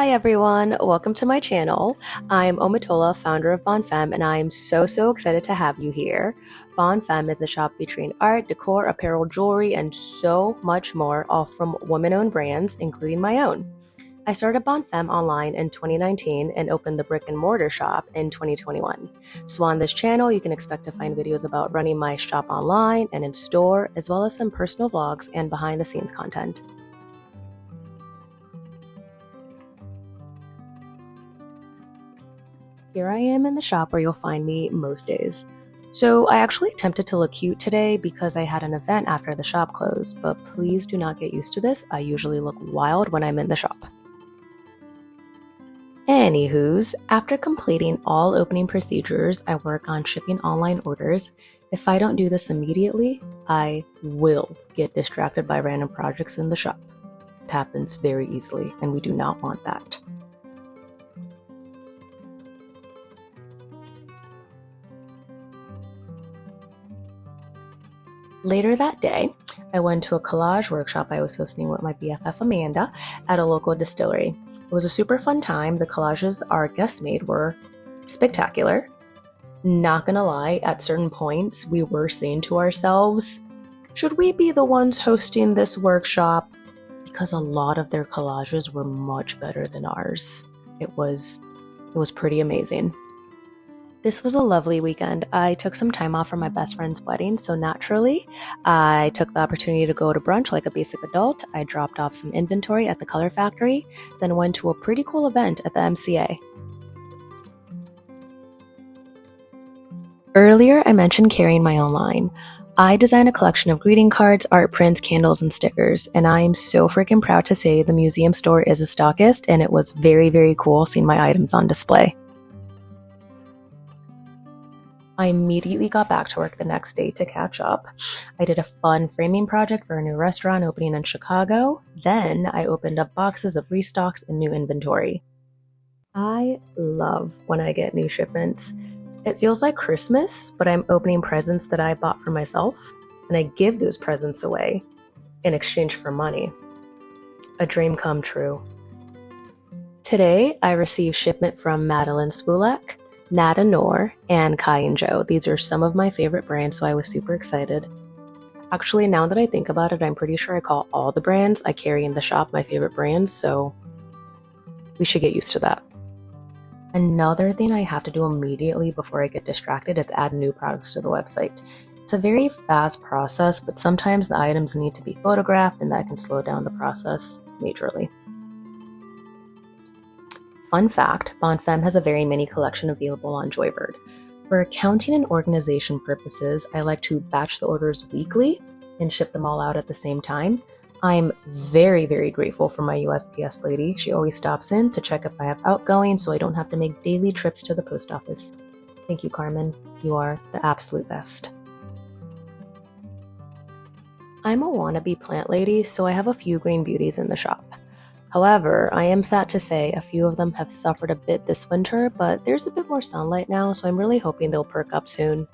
Hi everyone, welcome to my channel. I'm Omatola, founder of Bonfemme, and I am so excited to have you here. Bonfemme is a shop featuring art, decor, apparel, jewelry, and so much more, all from women-owned brands, including my own. I started Bonfemme online in 2019 and opened the brick and mortar shop in 2021. So on this channel, you can expect to find videos about running my shop online and in store, as well as some personal vlogs and behind the scenes content. Here I am in the shop where you'll find me most days. So I actually attempted to look cute today because I had an event after the shop closed, but please do not get used to this. I usually look wild when I'm in the shop. Anywho's, after completing all opening procedures, I work on shipping online orders. If I don't do this immediately, I will get distracted by random projects in the shop. It happens very easily, and we do not want that. Later that day, I went to a collage workshop I was hosting with my BFF Amanda at a local distillery. It was a super fun time. The collages our guests made were spectacular. Not gonna lie, at certain points we were saying to ourselves, should we be the ones hosting this workshop? Because a lot of their collages were much better than ours. It was pretty amazing. This was a lovely weekend. I took some time off for my best friend's wedding, so naturally, I took the opportunity to go to brunch like a basic adult. I dropped off some inventory at the Color Factory, then went to a pretty cool event at the MCA. Earlier, I mentioned carrying my own line. I designed a collection of greeting cards, art prints, candles, and stickers, and I am so freaking proud to say the museum store is a stockist, and it was very cool seeing my items on display. I immediately got back to work the next day to catch up. I did a fun framing project for a new restaurant opening in Chicago. Then I opened up boxes of restocks and new inventory. I love when I get new shipments. It feels like Christmas, but I'm opening presents that I bought for myself, and I give those presents away in exchange for money. A dream come true. Today, I received shipment from Madeline Spulek, Nada Noor, and Kai and Joe. These are some of my favorite brands, so I was super excited. Actually, now that I think about it, I'm pretty sure I call all the brands I carry in the shop my favorite brands, so we should get used to that. Another thing I have to do immediately before I get distracted is add new products to the website. It's a very fast process, but sometimes the items need to be photographed, and that can slow down the process majorly. Fun fact, Bonfemme has a very mini collection available on Joybird. For accounting and organization purposes, I like to batch the orders weekly and ship them all out at the same time. I'm very grateful for my USPS lady. She always stops in to check if I have outgoing so I don't have to make daily trips to the post office. Thank you, Carmen. You are the absolute best. I'm a wannabe plant lady, so I have a few green beauties in the shop. However, I am sad to say a few of them have suffered a bit this winter, but there's a bit more sunlight now, so I'm really hoping they'll perk up soon.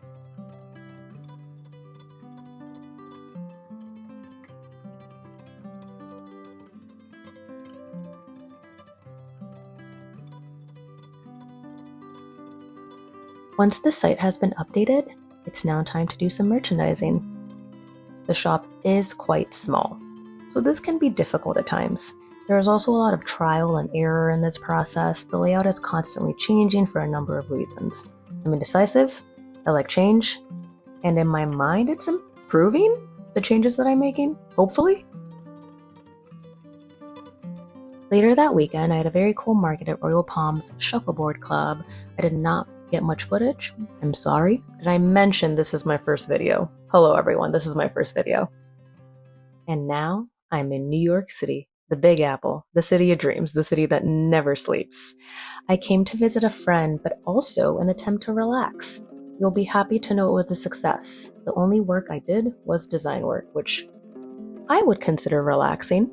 Once the site has been updated, it's now time to do some merchandising. The shop is quite small, so this can be difficult at times. There is also a lot of trial and error in this process. The layout is constantly changing for a number of reasons. I'm indecisive, I like change, and in my mind it's improving the changes that I'm making, hopefully. Later that weekend, I had a very cool market at Royal Palms Shuffleboard Club. I did not get much footage. I'm sorry. Did I mention this is my first video? Hello everyone, this is my first video. And now I'm in New York City. The Big Apple, the city of dreams, the city that never sleeps. I came to visit a friend, but also an attempt to relax. You'll be happy to know it was a success. The only work I did was design work, which I would consider relaxing.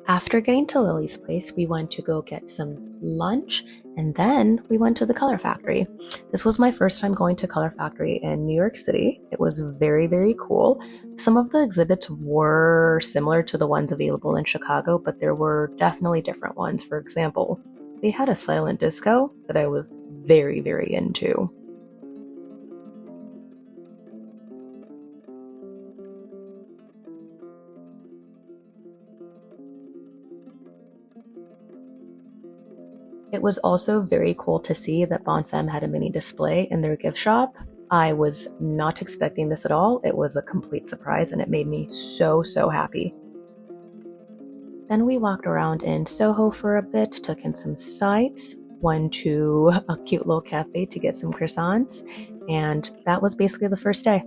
After getting to Lily's place, we went to go get some lunch, and then we went to the Color Factory. This was my first time going to Color Factory in New York City. It was very, very cool. Some of the exhibits were similar to the ones available in Chicago, but there were definitely different ones. For example, they had a silent disco that I was very, very into. It was also very cool to see that Bon Femme had a mini display in their gift shop. I was not expecting this at all. It was a complete surprise and it made me so, so happy. Then we walked around in Soho for a bit, took in some sights, went to a cute little cafe to get some croissants, and that was basically the first day.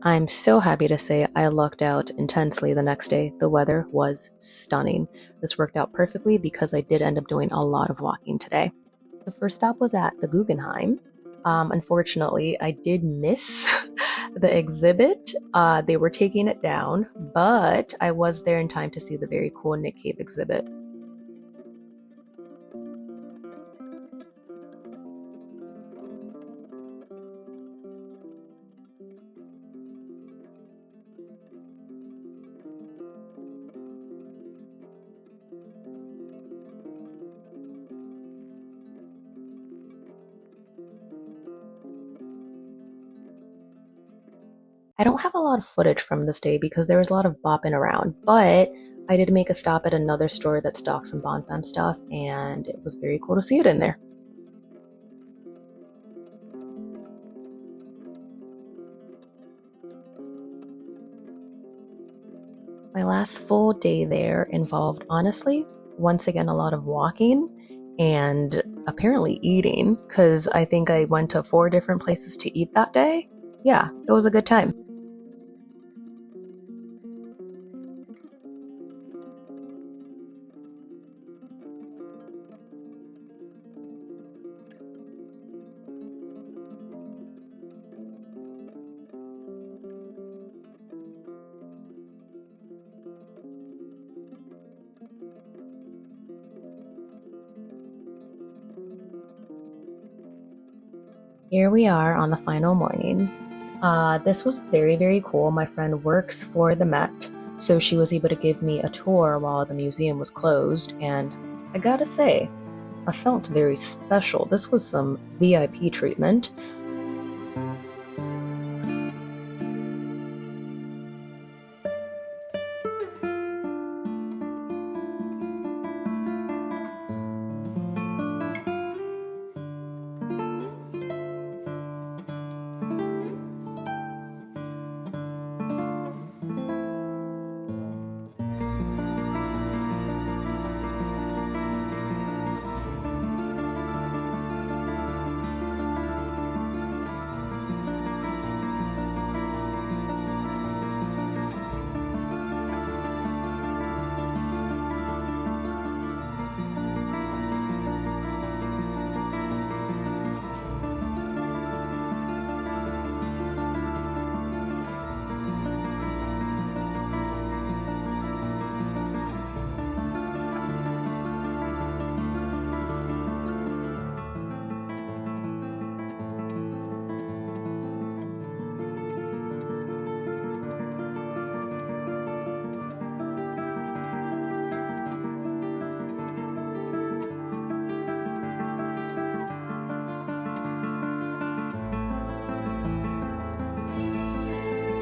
I'm so happy to say I lucked out intensely the next day. The weather was stunning. This worked out perfectly because I did end up doing a lot of walking today. The first stop was at the Guggenheim. Unfortunately, I did miss the exhibit. They were taking it down, but I was there in time to see the very cool Nick Cave exhibit. I don't have a lot of footage from this day because there was a lot of bopping around, but I did make a stop at another store that stocks some Bon Femme stuff, and it was very cool to see it in there. My last full day there involved, honestly, once again, a lot of walking and apparently eating, because I think I went to 4 different places to eat that day. Yeah, it was a good time. Here we are on the final morning. This was very, very cool. My friend works for the Met, so she was able to give me a tour while the museum was closed, and I gotta say, I felt very special. This was some VIP treatment.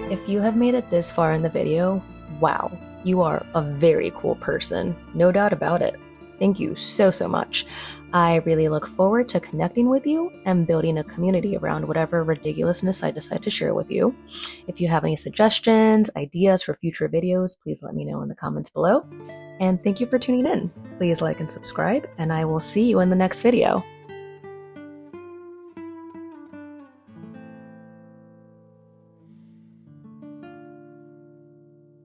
If you have made it this far in the video, wow, you are a very cool person. No doubt about it. Thank you so, so much. I really look forward to connecting with you and building a community around whatever ridiculousness I decide to share with you. If you have any suggestions, ideas for future videos, please let me know in the comments below. And thank you for tuning in. Please like and subscribe, and I will see you in the next video.